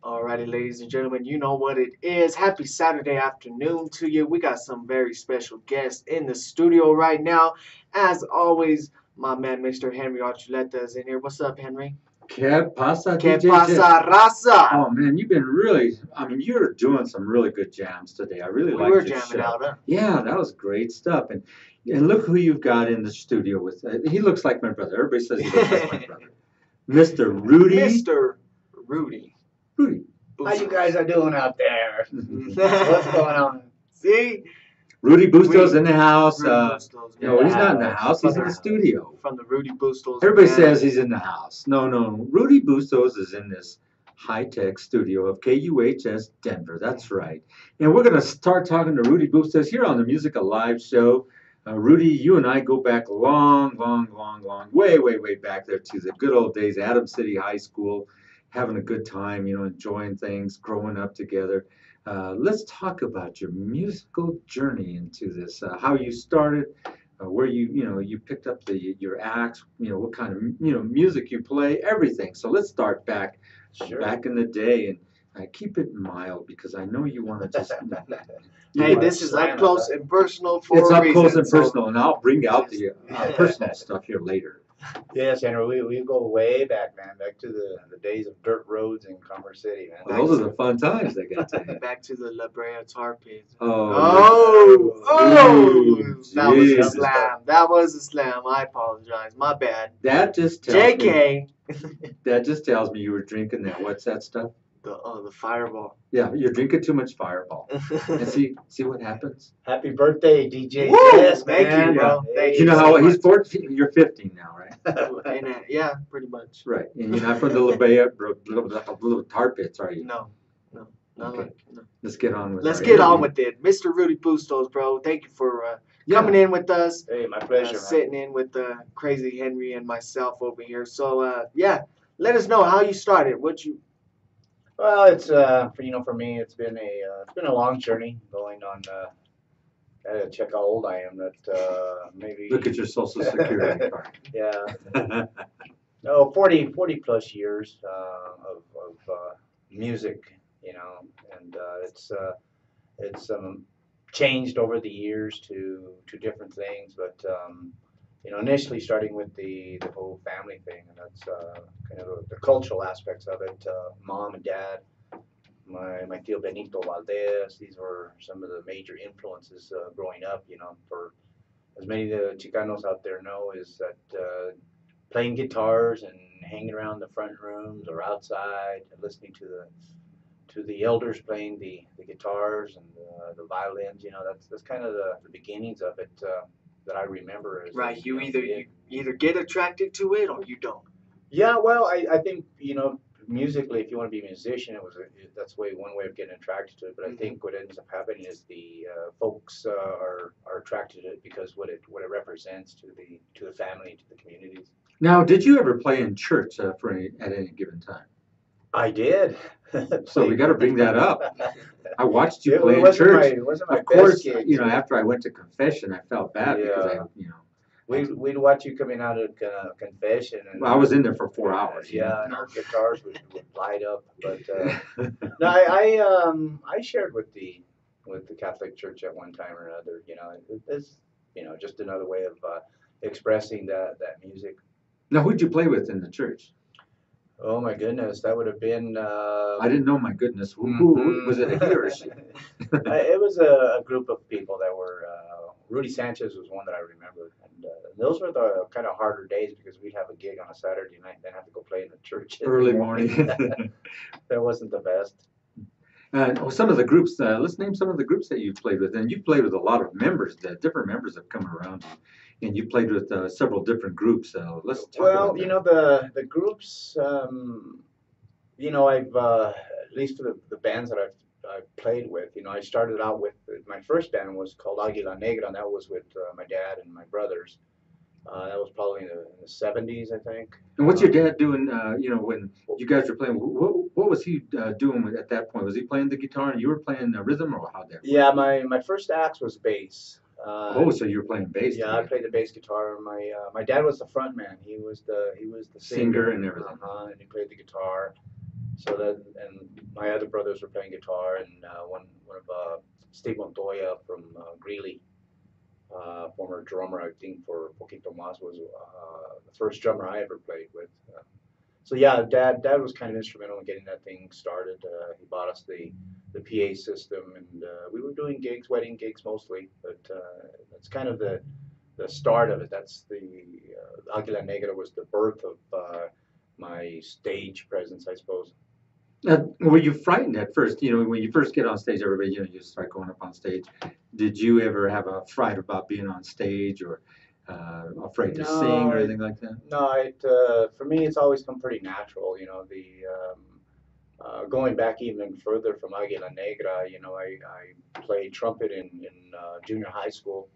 Alrighty, ladies and gentlemen, you know what it is. Happy Saturday afternoon to you. We got some very special guests in the studio right now. As always, my man, Mr. Henry Archuleta is in here. What's up, Henry? ¿Qué pasa, Que DJ? pasa, raza? Oh man, you've been really, I mean, you're doing some really good jams today. I really We liked were your jamming show. out, huh? Yeah, that was great stuff. And look who you've got in the studio with. He looks like my brother. Everybody says he looks like my brother. Mr. Rudy. Mr. Rudy. Rudy. How you guys are doing out there? What's going on? See? Rudy Bustos in the house. Rudy Bustos. No, he's not in the Yeah. house. He's in the studio. From the Rudy Bustos. Everybody band. says he's in the house. No. Rudy Bustos is in this high-tech studio of KUHS Denver. That's right. And we're going to start talking to Rudy Bustos here on the Music Alive show. Rudy, you and I go back long, way back there to the good old days, Adams City High School, having a good time, enjoying things, growing up together. Let's talk about your musical journey into this, how you started, where you picked up your acts, what kind of music you play, everything. So let's start back in the day, and keep it mild because I know you want to just. Hey, this is up close and personal for It's a up reason. close and personal, and I'll bring out the personal stuff here later. Yes, Henry, we go way back, man, back to the days of dirt roads in Commerce City, man. Well, those are the fun times, I got to tell you. Back to the La Brea tar pits. Oh, That was a Jesus. slam. That was a slam. I apologize. My bad. That just tells me. JK. That just tells me you were drinking that. What's that stuff? The fireball. Yeah, you're drinking too much Fireball. And see what happens. Happy birthday, DJ. Woo! Yes, Thank man. you, bro. Hey, Thank You know so how much. he's 14. You're 15 now, right? Yeah, pretty much. Right. And you're not from the La Brea little tar pits, are you? No. Not Okay. like, no. Let's get on with Let's our get on interview. with it. Mr. Rudy Bustos, bro. Thank you for Yeah. coming in with us. Hey, my pleasure, man. Sitting in with Crazy Henry and myself over here. So, yeah, let us know how you started. Well, it's for me, it's been a long journey going on. I gotta check how old I am. That maybe. Look at your social security card. Yeah. No, 40 plus years of music, and it's changed over the years to different things, but initially starting with the whole family thing, and that's kind of the cultural aspects of it. Mom and dad, my tío Benito Valdez, these were some of the major influences growing up. For as many of the Chicanos out there know, is that playing guitars and hanging around the front rooms or outside and listening to the elders playing the guitars and the violins. That's kind of the beginnings of it that I remember. Right, you either get attracted to it or you don't. Yeah, well, I think musically, if you want to be a musician, that's one way of getting attracted to it. But I think what ends up happening is the folks are attracted to it because what it represents to the family, to the communities. Now, did you ever play in church at any given time? I did. So we got to bring that up. I watched you It play in wasn't church. it wasn't my Of course, best gig. after I went to confession, I felt bad because Yeah. We'd watch you coming out of confession, and I was in there for 4 hours. Yeah, and our guitars would light up. But no, I shared with the Catholic Church at one time or another. It's just another way of expressing that music. Now, who'd you play with in the church? Oh my goodness, that would have been. I didn't know. My goodness, who was it? A he or a she? It was a group of people that were. Rudy Sanchez was one that I remember, and those were the kind of harder days because we'd have a gig on a Saturday night, then have to go play in the church Early morning. That wasn't the best. Some of the groups. Let's name some of the groups that you've played with, and you've played with a lot of members. Different members have come around, and you played with several different groups. So let's talk about that. The groups. I've at least for the bands that I've played with. I started out with my first band was called Águila Negra, and that was with my dad and my brothers. That was probably in the 70s, I think. And what's your dad doing? When you guys were playing, what was he doing at that point? Was he playing the guitar and you were playing the rhythm, or how that work? Yeah, my first axe was bass. Oh, so you were playing bass Yeah, I together, played the bass guitar. My dad was the front man. He was the singer singer, and everything. and he played the guitar. So that and my other brothers were playing guitar, and one of Steve Montoya from Greeley, former drummer, I think for Poquito Mas, was the first drummer I ever played with. So yeah, dad was kind of instrumental in getting that thing started. He bought us the PA system, and we were doing gigs, wedding gigs mostly. But that's kind of the start of it. That's the Aguila Negra was the birth of my stage presence, I suppose. Were you frightened at first? When you first get on stage, everybody, you start going up on stage. Did you ever have a fright about being on stage, or afraid to sing No, or anything like that? no. For me, it's always come pretty natural. The going back even further from Aguila Negra, I played trumpet in junior high school,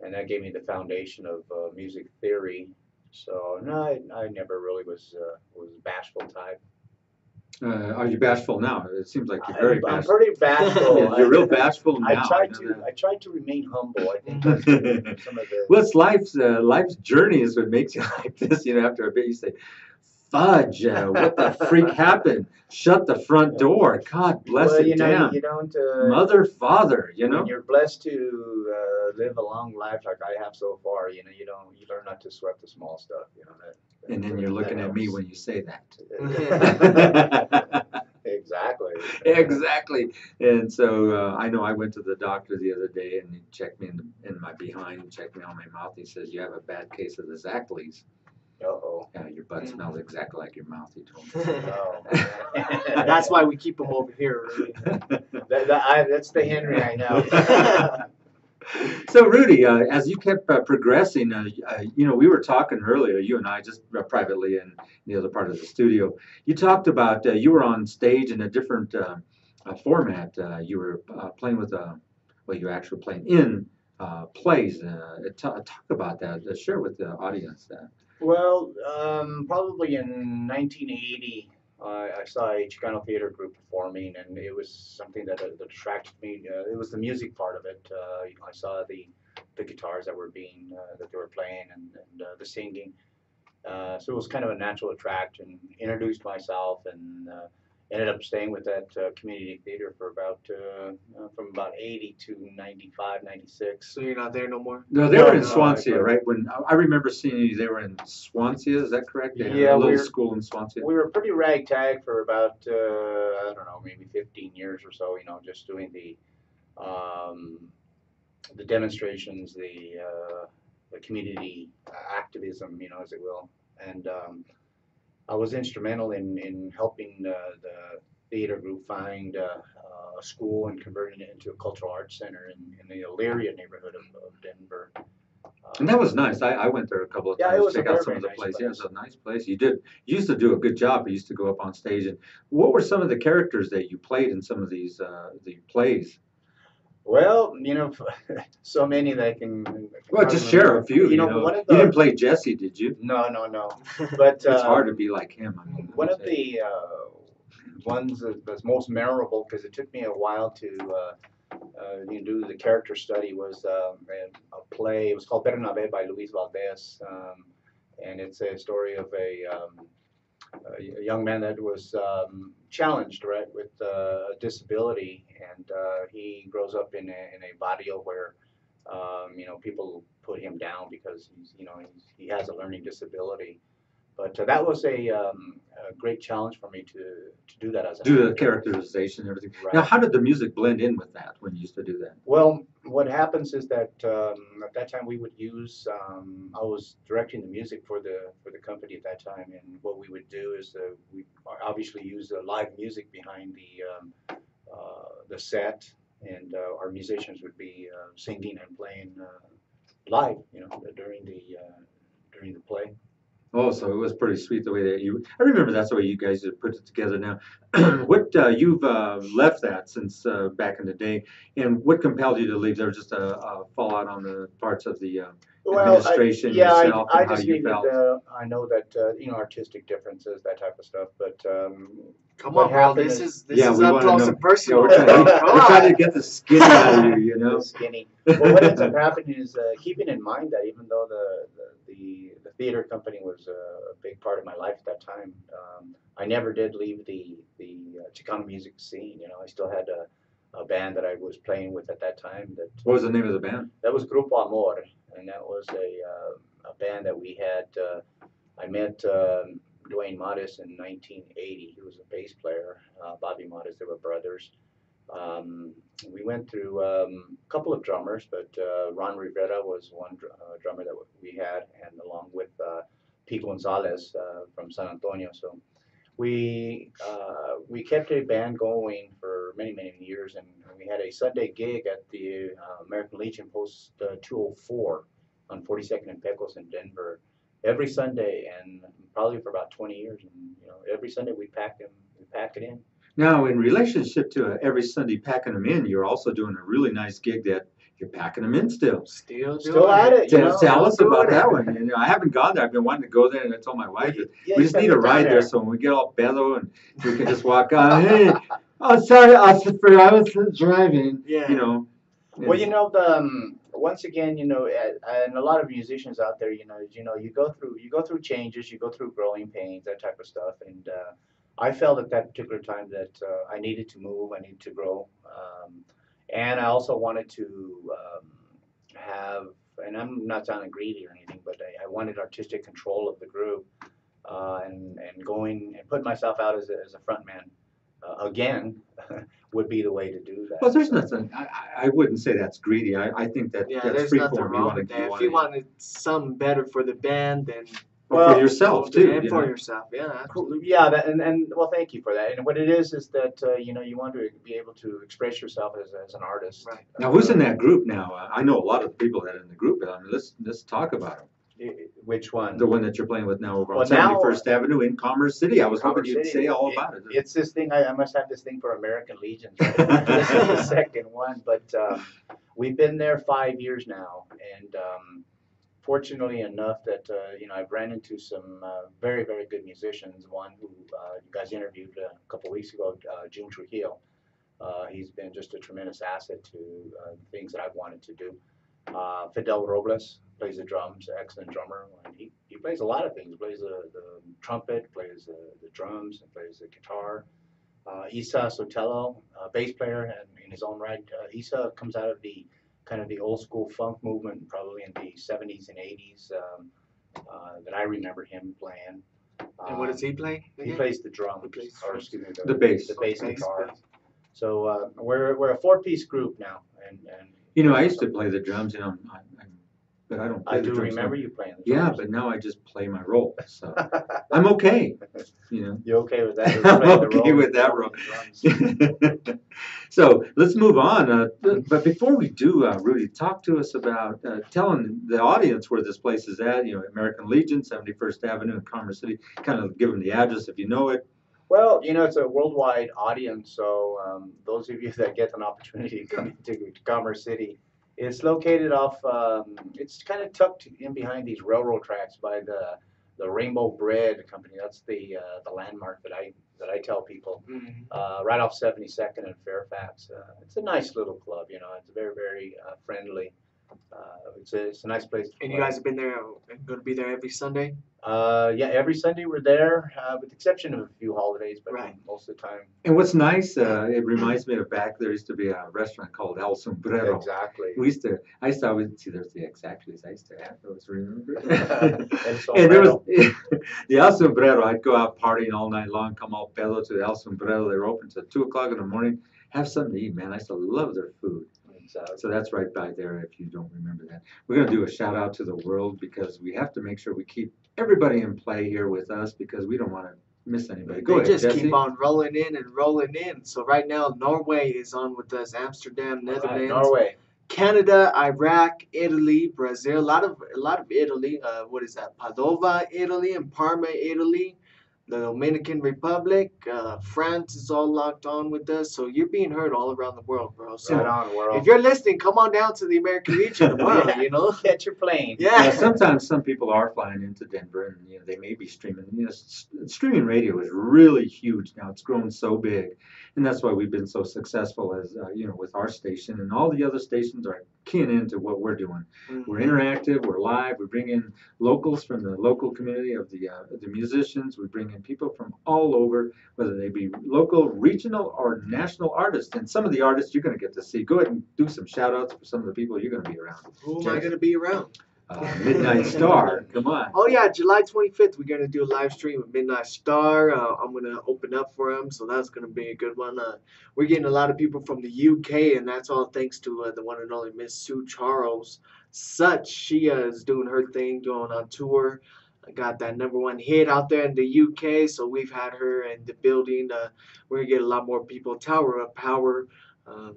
and that gave me the foundation of music theory. So no, I never really was a bashful type. Are you bashful now? It seems like you're very I'm bashful. pretty bashful. Yeah, you're real bashful I now. try I know to that. I try to remain humble. I think that's some of the Well, it's life's journey is what makes you like this. After a bit, you say, "Fudge! What the freak happened? Shut the front door! God bless well, it, damn, you don't mother, father." when you're blessed to live a long life like I have so far. You learn not to sweat the small stuff. And then you're that looking at me helps. when you say Yeah. that. Exactly. Exactly. And so I know I went to the doctor the other day and he checked me in my behind and checked me on my mouth. He says, "You have a bad case of the Zackleys." Uh-oh. Yeah, your butt smells exactly like your mouth, he told Oh, me. That's why we keep them over here. Really. that's the Henry I know. So Rudy, as you kept progressing, we were talking earlier, you and I, just privately in the other part of the studio. You talked about you were on stage in a different format. You were playing with well, you were actually playing in plays. Talk about that. Share with the audience that. Well, probably in 1980, I saw a Chicano theater group performing, and it was something that attracted me. It was the music part of it. I saw the guitars that they were playing, and the singing. So it was kind of a natural attraction. Introduced myself, and ended up staying with that community theater for about from about 80 to 95, 96. So you're not there no more? No, they were in No, Swansea, right? When I remember seeing you, they were in Swansea. Is that correct? They had Yeah, a little school in Swansea. we were pretty ragtag for about I don't know, maybe 15 years or so. Just doing um, the demonstrations, the community activism, as it will. And I was instrumental in helping the theater group find a school and converting it into a cultural arts center in the Elyria neighborhood of Denver. And that was nice. I went there a couple of Yeah, it times was to a check out very, some very of the nice plays. Yeah, it's place. a nice place. You used to do a good job. You used to go up on stage. And what were some of the characters that you played in some of these the plays? Well, so many that I can Well, hardly just share remember. a few. One of You didn't the play Jesse, did you? no, no, no. But It's hard to be like him. I mean, one of the ones that's most memorable because it took me a while to do the character study was a play. It was called Bernabe by Luis Valdez, and it's a story of a young man that was challenged, right, with a disability, and he grows up in a barrio where people put him down because he has a learning disability. But that was a great challenge for me to do that as an do the actor. characterization and everything. Now, Right. how did the music blend in with that when you used to do that? Well, what happens is that at that time we would use. I was directing the music for the company at that time, and what we would do is we obviously use live music behind the set, and our musicians would be singing and playing live, during the play. Oh, so it was pretty sweet the way that you. I remember that's the way you guys had put it together. Now, what you've left that since back in the day, and what compelled you to leave? There was just a fallout on the parts of the Well, administration yeah, yourself, I and how just you needed. felt. I know that artistic differences, that type of stuff. But Come what on, bro. happened This is is this Yeah, is we up want to close know. and Yeah, we're personal. trying. Bro. Come We're trying to on. get the skinny out of you. You the know. skinny. Well, what ends up happening is keeping in mind that even though the theater company was a big part of my life at that time, I never did leave the Chicano music scene. I still had a band that I was playing with at that time. What was the name of the band? That was Grupo Amor, and that was a band that we had. I met Dwayne Modis in 1980. He was a bass player. Bobby Modis, they were brothers. We went through a couple of drummers, but Ron Rivera was one drummer that we had, and along with Pete Gonzalez from San Antonio. So we kept a band going for many years, and we had a Sunday gig at the American Legion Post 204 on 42nd and Pecos in Denver every Sunday, and probably for about 20 years. And every Sunday we pack it in. Now, in relationship to every Sunday packing them in, you're also doing a really nice gig that you're packing them in still. Still Still doing at it. it, Tell us Still about doing that it. one. And, I haven't gone there. I've been wanting to go there, and I told my wife that Yeah, we you just gotta need a get down ride there. there. So when we get all bellow and we can just walk out. Hey, oh sorry, Ossifer, I was driving. Yeah. Well, once again, and a lot of musicians out there, you go through changes, you go through growing pains, that type of stuff, and I felt at that particular time that I needed to move, I needed to grow, and I also wanted to have, and I'm not sounding greedy or anything, but I wanted artistic control of the group, and going and putting myself out as a front man again would be the way to do Well, that. there's So. nothing. I wouldn't say that's greedy. I think that Yeah, that's there's free nothing form. You wrong want with to, that. If you wanted something better for the band, then or Well, for yourself too. and You for know. yourself. Yeah, absolutely. Yeah, and well, thank you for that. And what it is that you want to be able to express yourself as an artist. Right. Now, who's in that group now? I know a lot of the people that are in the group, but I mean, let's talk about them. Which one? The one that you're playing with now over on Well, now 71st Avenue in Commerce City. I was hoping Commerce you'd City, say all about it. It's this thing. I must have this thing for American Legions. Right? This is the second one, but we've been there 5 years now, and fortunately enough that I've ran into some very good musicians. One who you guys interviewed a couple weeks ago, June Trujillo. He's been just a tremendous asset to things that I've wanted to do. Fidel Robles plays the drums, excellent drummer. And he plays a lot of things. He plays the trumpet, plays the drums, and plays the guitar. Isa Sotelo, bass player, and in his own right. Isa comes out of the kind of the old school funk movement, probably in the 70s and 80s, that I remember him playing. And what does he play? He again? plays the drums, He plays or drums. excuse me, The bass. the bass Bass, guitar. bass. So we're a four-piece group now, and I used to play the drums, but I don't play I the do drums. remember now. you playing the Yeah, drums. but now I just play my role, so I'm okay. You okay with that? I'm Playing the okay role with of that the drums. So let's move on. But before we do, Rudy, talk to us about telling the audience where this place is at. American Legion, 71st Avenue in Commerce City. Kind of give them the address if you know it. Well, it's a worldwide audience, so those of you that get an opportunity to come into Commerce City, it's located off. It's kind of tucked in behind these railroad tracks by the Rainbow Bread Company. That's the landmark that I tell people. Right off 72nd and Fairfax. It's a nice little club. It's very friendly. It's a nice place to And play. you guys have been there, going to be there every Sunday? Yeah, every Sunday we're there, with the exception of a few holidays, but Right. most of the time. And what's nice, it reminds me of back there used to be a restaurant called El Sombrero. Exactly. I used to always see there's the exactly I used to have those, remember? El And there was Sombrero. the El Sombrero. I'd go out partying all night long, come all pedo to the El Sombrero. They were open till 2 o'clock in the morning. Have something to eat, man. I used to love their food. So that's right by there if you don't remember that. We're going to do a shout out to the world because we have to make sure we keep everybody in play here with us because we don't want to miss anybody. Go They ahead, just Jesse. keep on rolling in and rolling in. So right now, Norway is on with us, Amsterdam, All right, Netherlands, Norway. Canada, Iraq, Italy, Brazil, a lot of Italy. What is that? Padova, Italy, and Parma, Italy. The Dominican Republic, France is all locked on with us. So you're being heard all around the world, bro. Right So on, if world. you're listening, come on down to the American region tomorrow. Yeah, You know. catch your plane. Yeah, Yeah. sometimes some people are flying into Denver, and they may be streaming. Streaming radio is really huge now. It's grown so big, and that's why we've been so successful as with our station, and all the other stations are keying into what we're doing. We're Mhm. interactive. We're live. We bring in locals from the local community of the musicians. We bring in people from all over, whether they be local, regional, or national artists. And some of the artists you're going to get to see. Go ahead and do some shout outs for some of the people you're going to be around. Who am I Jess? gonna be around? Midnight Star. Come on. Oh yeah, July 25th, we're gonna do a live stream with Midnight Star. I'm gonna open up for him, so that's gonna be a good one. We're getting a lot of people from the UK, and that's all thanks to the one and only Miss Sue Charles. Such she is doing her thing, going on tour. I got that #1 hit out there in the UK, so we've had her in the building. We're gonna get a lot more people. Tower of Power. Uh,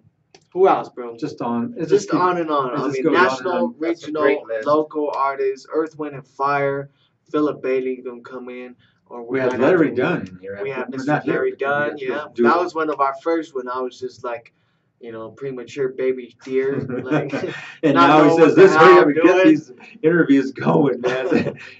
who else, bro? Just on. Just on and on. it I just mean, goes on and national, on. That's a regional, great list. local artists. Earth, Wind, and Fire. Philip Bailey gonna come in, or We have might Larry to- Dunn in here. We have We're Mr. not here, Larry but we Dunn. got to Yeah, do that it. was one of our first when I was just like, premature baby deer. Like, And not now he knowing says, what the "Let's hell hurry up I'm and get doing." these interviews going, man."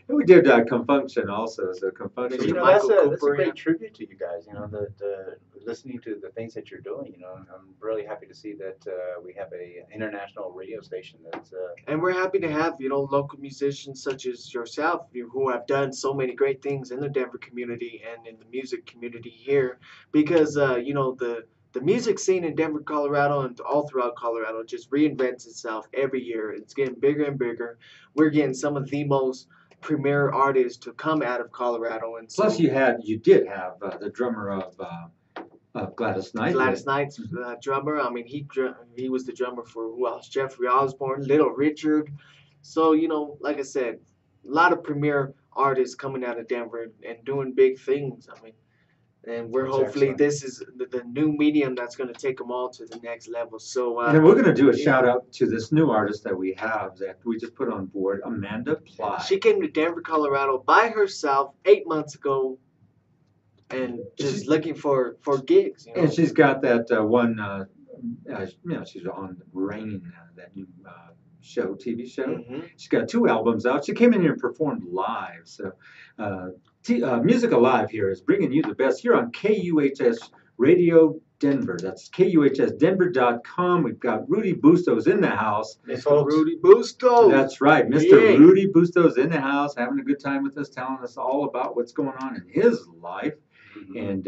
And we did Confunction also. So Confunction. You Mr. know, Michael that's a Cooper, great yeah. tribute to you guys. The listening to the things that you're doing. I'm really happy to see that we have a international radio station that's. And we're happy to have, local musicians such as yourself, who have done so many great things in the Denver community and in the music community here, because the music scene in Denver, Colorado, and all throughout Colorado just reinvents itself every year. It's getting bigger and bigger. We're getting some of the most premier artists to come out of Colorado, and so Plus, you did have the drummer of Gladys Knight. Gladys Knight's drummer. I mean, he was the drummer for who else? Jeffrey Osborne, Little Richard. So like I said, a lot of premier artists coming out of Denver and doing big things. I mean, and we're That's hopefully excellent. this is the new medium that's going to take them all to the next level. So And we're going to do a yeah. shout out to this new artist that we have that we just put on board, Amanda Ply. she came to Denver, Colorado by herself 8 months ago, and just looking for gigs. And she's got that one, she's on Rain, that new TV show. Mhm. She's got 2 albums out. She came in here and performed live. So, Music Alive here is bringing you the best here on KUHS Radio Denver. That's KUHSdenver.com. We've got Rudy Bustos in the house. Hey, folks. Rudy Bustos. That's right, Mr. Yay. Rudy Bustos in the house, having a good time with us, telling us all about what's going on in his life. And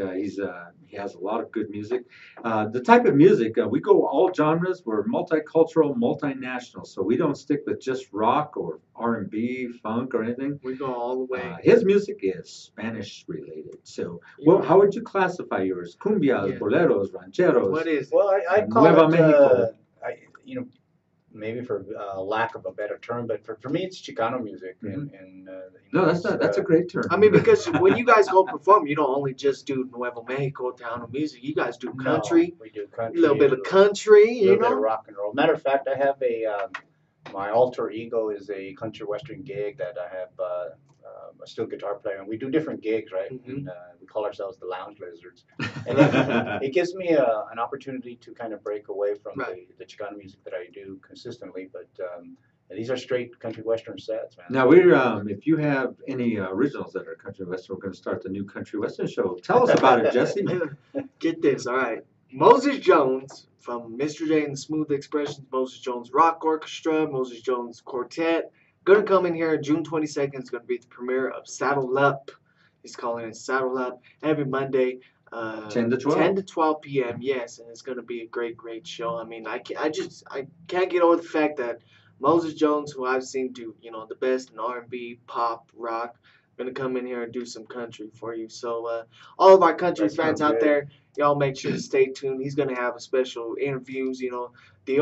he has a lot of good music. The type of music, we go all genres. We're multicultural, multinational, so we don't stick with just rock or R&B, funk, or anything. We go all the way. His music is Spanish related. So, well, how would you classify yours? Cumbias, Yeah. boleros, rancheros. What is it? Well, I call Nueva it, Mexico. maybe for lack of a better term, but for me, it's Chicano music. No, that's not. That's a great term. I mean, because when you guys go perform, you don't only just do Nuevo Mexico, Tejano music. You guys do country, We do a country. little bit of country, A little you bit of know. rock and roll. Matter of fact, I have my alter ego is a country western gig that I have a steel guitar player, and we do different gigs, right? Mhm. And we call ourselves the Lounge Lizards. And it gives me an opportunity to kind of break away from Right. the Chicano music that I do consistently. But these are straight country western sets, man. Now we're if you have any originals that are country western, we're going to start the new country western show. Tell us about it, Jesse. Get this, all right. Moses Jones from Mr. J and the Smooth Expressions, Moses Jones Rock Orchestra, Moses Jones Quartet. Gonna come in here June 22nd. It's gonna be the premiere of Saddle Up. He's calling it Saddle Up every Monday. 10 to 12. 10 to 12 p.m. Yes, and it's gonna be a great show. I mean, I can't get over the fact that Moses Jones, who I've seen do the best in R&B, pop, rock, gonna come in here and do some country for you. So all of our country That fans sounds out good. there, y'all make sure to stay tuned. He's gonna have a special interviews. The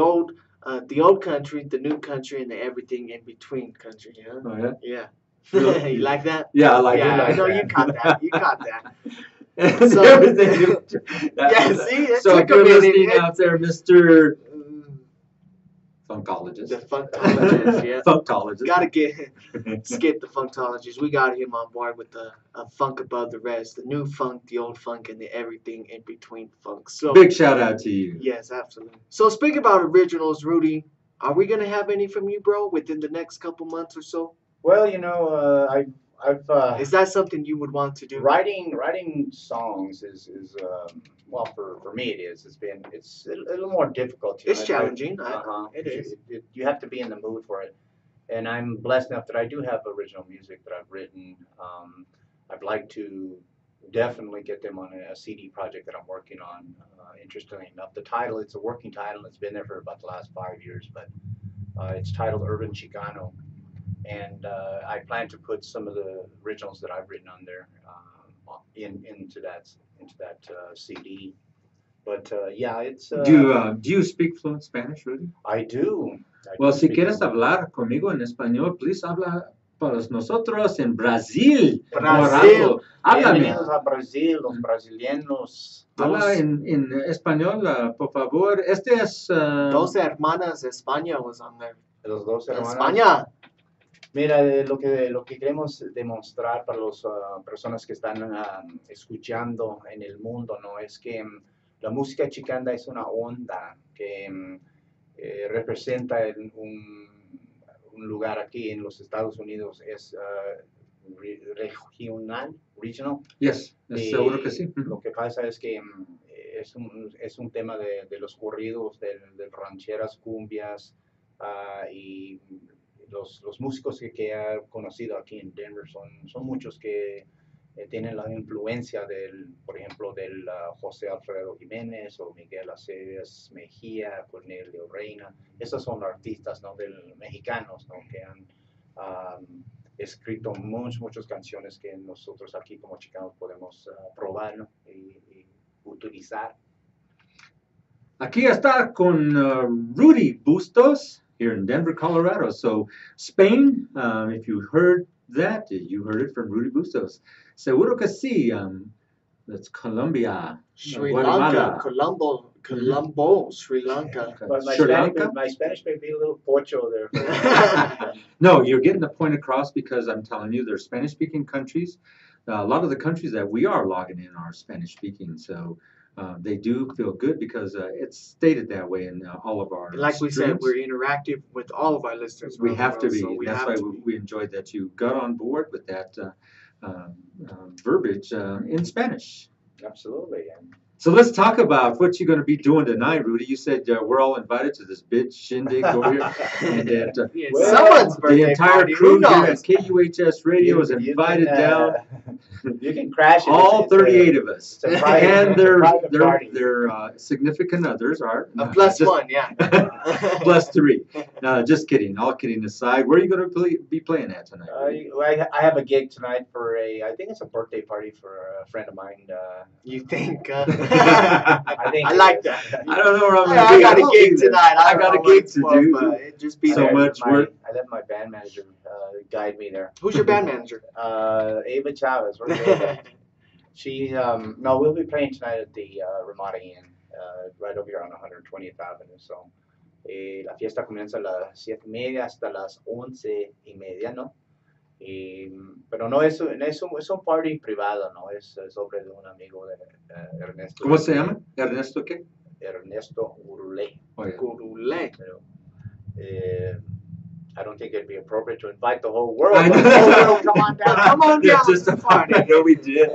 old country, the new country, and the everything in between country. Yeah, Oh, yeah? yeah. Really? You like that? Yeah, I like Yeah, it. I know you caught that. You caught that. So, everything. Yeah, see, it So took if you're a minute. listening out there, Mr. Funkologist. The Funkologist, yeah. Funkologist. Gotta skip the Funkologist. We got him on board with the funk above the rest, the new funk, the old funk, and the everything in between funk. So big shout out to you. yes, absolutely. So speaking about originals, Rudy, are we gonna have any from you, bro, within the next couple months or so? Well, I've Is that something you would want to do? writing songs is well for me it is. It's a little more difficult. It's challenging. It You, is. you have to be in the mood for it. And I'm blessed enough that I do have original music that I've written. I'd like to definitely get them on a CD project that I'm working on. Interestingly enough, the title, it's a working title. It's been there for about the last 5 years, but it's titled Urban Chicano. And I plan to put some of the originals that I've written on there into that CD. But yeah, it's. Do you speak fluent Spanish, Rudy? I do. Well, si speak quieres fluent. hablar conmigo en español, please habla para nosotros en Brasil. Brasil. Háblame. Bienvenidos a Brasil, los brasileños. Habla en español, por favor. Este es. Dos Hermanas España was on there. Los dos hermanos. España. Mira, lo que queremos demostrar para las personas que están escuchando en el mundo, ¿no? Es que la música chicana es una onda que representa un lugar aquí en los Estados Unidos, es regional. Yes, seguro que sí. Lo que pasa es que es un tema de los corridos, de rancheras, cumbias y los músicos que he conocido aquí en Denver son muchos que tienen la influencia por ejemplo, del José Alfredo Jiménez o Miguel Aceves Mejía, Cornelio Reina. Esos son artistas, ¿no? Mexicanos, ¿no? Que han escrito muchas canciones que nosotros aquí como chicanos podemos probar, ¿no? y utilizar. Aquí está con Rudy Bustos here in Denver, Colorado. So Spain, if you heard that, you heard it from Rudy Bustos. Seguro que sí. That's Colombia, Sri Guatemala. Lanka, Colombo, Sri Lanka. But Sri Lanka? my Spanish may be a little pocho there. No, you're getting the point across because I'm telling you, there's Spanish-speaking countries. A lot of the countries that we are logging in are Spanish-speaking, so they do feel good because it's stated that way in all of our Like we said, streams. we're interactive with all of our listeners. We around the have to world, be. so we That's have why to be. we enjoyed that you got on board with that verbiage in Spanish. Absolutely. And So let's talk about what you're going to be doing tonight, Rudy. You said we're all invited to this big shindig over here, and that Yeah, Well, someone's the birthday entire party. crew Who here knows? at KUHS Radio is invited down. You can crash it. All It's a- 38 of us, it's a private- and it's a private party. their significant others are A plus just- one, yeah. plus 3. No, just kidding. All kidding aside, where are you going to be playing at tonight? Rudy? I have a gig tonight for I think it's a birthday party for a friend of mine. You think? I think I like it is. that. I don't know where I'm going to I be. got a won't gig be there. tonight. I don't got a know what gig it's to for, do. but it just be So there. much work. I let my band manager guide me there. Who's your band manager? Ava Chavez. Where's Ava? She no, we'll be playing tonight at the Ramada Inn, right over here on 120th Avenue. So la fiesta comienza a las 7:30 hasta las 11:30, ¿no? Pero no es un party privado, no es sobre de un amigo de Ernesto. ¿Cómo se llama? ¿Ernesto qué? Ernesto Urulé. Oye. Gurule. Pero, I don't think it'd be appropriate to invite the whole world. I know. The whole world, come on down. Come on Yeah, down just to the party. I know we did.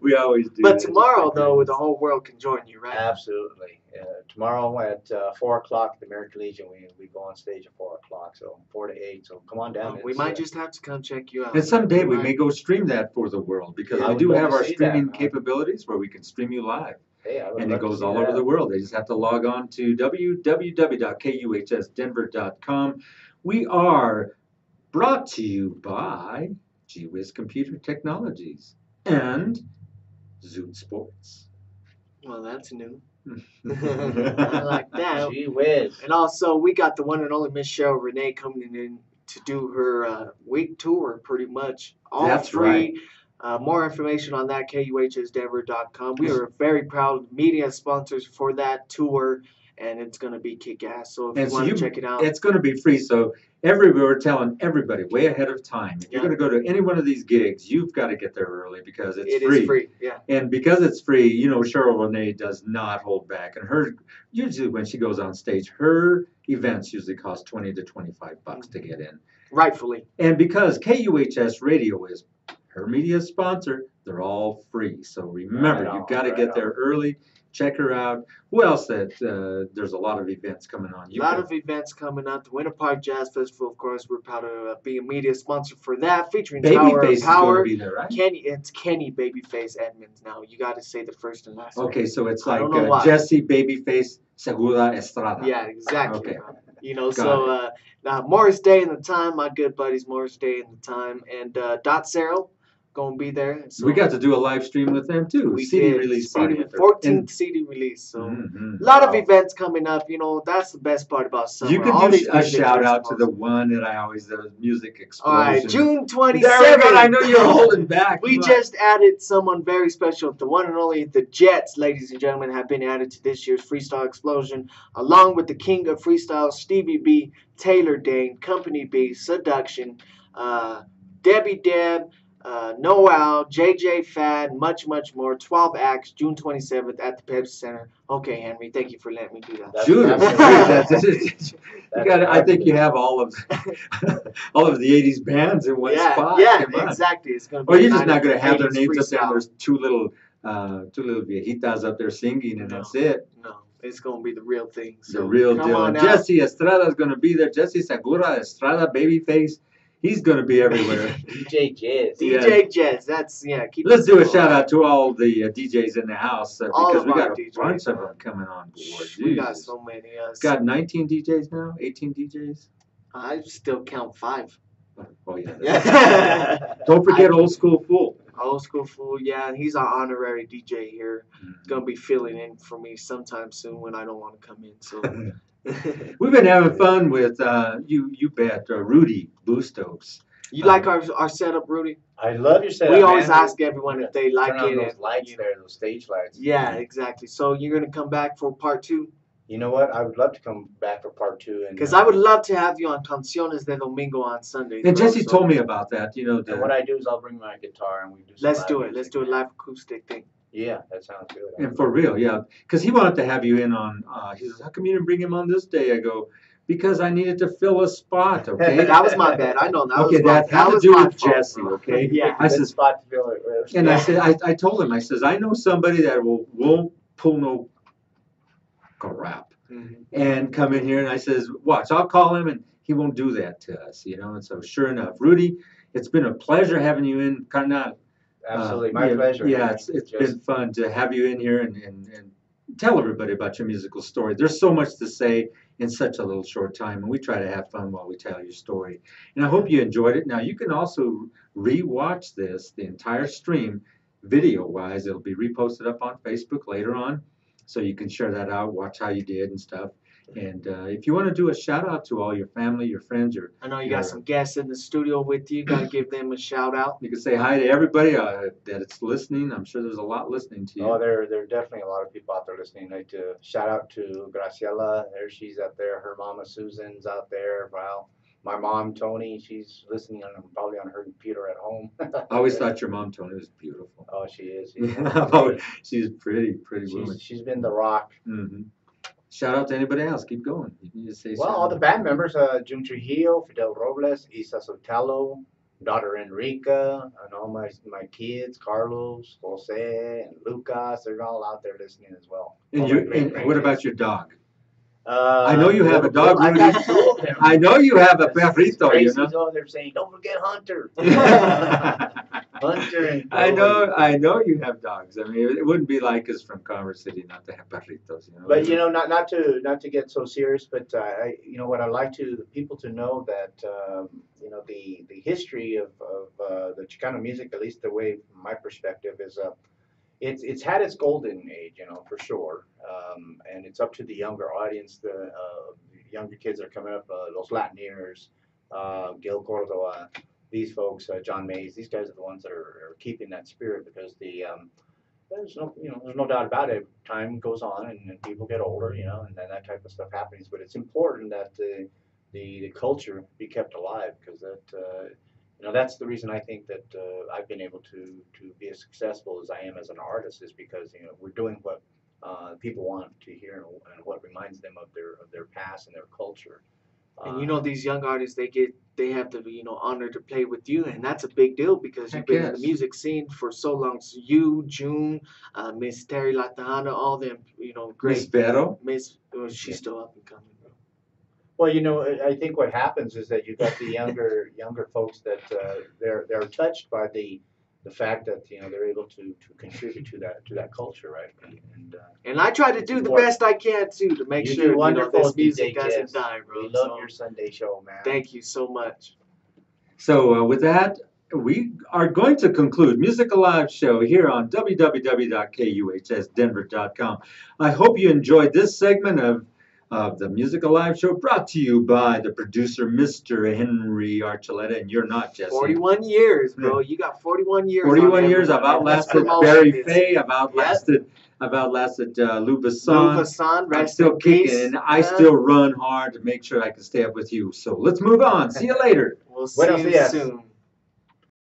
We always do. But that. tomorrow, though, the whole world can join you, right? Absolutely. Tomorrow at 4 o'clock at the American Legion, we go on stage at 4 o'clock. So 4 to 8. So come on down. We It's, might just have to come check you out. And someday we might. may go stream that for the world because I we would do love have to our see streaming that. capabilities where we can stream you live. Hey, I would And love it to goes see all over that. the world. They just have to log on to www.kuhsdenver.com. We are brought to you by GWiz Computer Technologies and Zoot Sports. Well, that's new. I like that. Gee whiz. And also, we got the one and only Miss Cheryl Renee coming in to do her week tour, pretty much all That's free. right. More information on that, KUHSdenver.com. We are very proud media sponsors for that tour. and it's gonna be kick ass. So if And you so want to check it out, it's going to be free. So we're telling everybody way ahead of time. If you're yeah, going to go to any one of these gigs, you've got to get there early because it's it is free. free. Yeah. And because it's free, Cheryl Renee does not hold back. And usually when she goes on stage, her events usually cost $20 to $25 to get in. Rightfully. And because KUHS Radio is her media sponsor, they're all free. So remember, you've got to get there early. Check her out. Who else? There's a lot of events coming on. A lot of events coming up. The Winter Park Jazz Festival, of course, we're proud to be a media sponsor for that, featuring Tower Babyface of is going to Power. be there, right? It's Kenny Babyface Edmonds now. You got to say the first and last name. Okay, so it's I like don't know why. Jesse Babyface Segura Estrada. Yeah, exactly. Okay. So Morris Day and the Time, my good buddies Morris Day and the Time, and Dot Cero gonna be there. So We got to do a live stream with them too. we CD did. release CD, party. 14th CD release. So Mhm. a lot of events coming up. That's the best part about summer. You can All do these a music shout out to festivals. the one that I always the music All right, explosion. June There we 27th. go. I know you're holding back. We Come on. just added someone very special. The one and only the Jets, ladies and gentlemen, have been added to this year's Freestyle Explosion, along with the king of freestyle, Stevie B, Taylor Dane, Company B, Seduction, Debbie Deb, Noel, JJ Fad, much, much more. 12 acts, June 27th at the Pepsi Center. Okay, Henry, thank you for letting me do that. Judas, That's I think you have all of all of the '80s bands in one spot. Yeah, Come on. exactly. It's gonna be Or you're a just night not of going to have their 80s names up there. And freestyle. there's two little viejitas up there singing, and No. that's it. No, it's gonna be the real thing. The So real come deal. on And out. Jesse Estrada is going to be there. Jesse Segura Estrada, Babyface. He's going to be everywhere. DJ Jizz. DJ Jazz. Keep Let's it do a simple. shout out to all the DJs in the house All because of we our got a DJs, bunch of man. them coming on board. We got Jesus. so many. Got 19 DJs now, 18 DJs. I still count 5. Oh yeah. Yeah. Don't forget Old School Fool. Old School Fool, yeah, and he's our honorary DJ here. Gonna be filling in for me sometime soon when I don't want to come in. So We've been having fun with you bet Rudy Bustos. you like our setup, Rudy? I love your setup. We always man. ask everyone if they like Turn on it. those and, lights there, those stage lights. Yeah, exactly. So you're gonna come back for part 2? You know what? I would love to come back for part 2. Because I would love to have you on Canciones de Domingo on Sunday. And Jesse told me about that. And what I do is I'll bring my guitar and we do. Some Let's live do it. music. Let's do a live acoustic thing. Yeah, that sounds good. And for real, yeah, because he wanted to have you in on. He says, "How come you didn't bring him on this day?" I go, "Because I needed to fill a spot." Okay. That was my bad. I know that Okay, was my, that had to was do my with fault, Jesse. bro. Okay. Yeah. I Good says, spot to feel it with. and I said, I told him, I says, I know somebody that won't pull no crap Mhm. and come in here. And I says, watch, I'll call him and he won't do that to us, And so sure enough, Rudy, it's been a pleasure having you in, Carnal. Absolutely, my yeah, pleasure. Yeah, man. it's been fun to have you in here and tell everybody about your musical story. There's so much to say in such a little short time, and we try to have fun while we tell your story. And I hope you enjoyed it. Now, you can also re-watch this, the entire stream, video-wise. It'll be reposted up on Facebook later on, so you can share that out, watch how you did and stuff. And if you want to do a shout out to all your family, your friends, I know you got some guests in the studio with you. Got to give them a shout out. you can say hi to everybody that it's listening. I'm sure there's a lot listening to you. Oh, there are definitely a lot of people out there listening. I'd like to shout out to Graciela. She's out there. Her mama Susan's out there. Well, my mom Tony, she's listening probably on her computer at home. I always thought your mom, Tony, was beautiful. Oh, she is. She's pretty woman. She's been the rock. Mm-hmm. Shout out to anybody else. Keep going. You can just say Well, all the band members, June Trujillo, Fidel Robles, Isa Sotelo, daughter Enrica, and all my kids, Carlos, Jose, and Lucas, they're all out there listening as well. And what about your dog? I I know you have a dog, I Rudy. got two of them. I know you have a perrito, Tracy's over there saying, "Don't forget Hunter." Hunter and I Chloe. know you have dogs. I mean, it wouldn't be like us from Converse City not to have perritos, But not to get so serious, but what I like to the people to know that the history of the Chicano music, at least the way from my perspective, is it's had its golden age, for sure, and it's up to the younger audience, the younger kids that are coming up, Los Latineers, Gil Cordova, these folks, John Mays, these guys are the ones that are keeping that spirit because there's no doubt about it. Time goes on, and people get older, and then that type of stuff happens. But it's important that the culture be kept alive, because that's the reason I think that I've been able to be as successful as I am as an artist, is because we're doing what people want to hear, and what reminds them of their past and their culture. And Uh, these young artists, they have the honor to play with you, and that's a big deal because you've Heck been in the yes. music scene for so long. So you, June, Miss Terry Latahana, all them, Miss great. Vero. Miss, she's still up and coming, bro. Well, I think what happens is that you got the younger folks that they're touched by the fact that they're able to contribute to that culture, right? And I try to It's do the important. best I can too to make You sure do wonderful, this music DJ doesn't Jess. die, bro. We love So your Sunday show, man. thank you so much. So with that, we are going to conclude Music Alive show here on www.kuhsdenver.com. I hope you enjoyed this segment of the Music Alive show, brought to you by the producer, Mr. Henry Archuleta, and you're not, Jesse. 41 years, bro. You got 41 years. 41 on years. I've everyone, and this outlasted promotion Barry is- Fay. I've outlasted Lou Lou Vasson. Vasson, I'm rest still in kicking, peace. and I still run hard to make sure I can stay up with you. So let's move on. See you later. We'll see Buenos you dias. soon.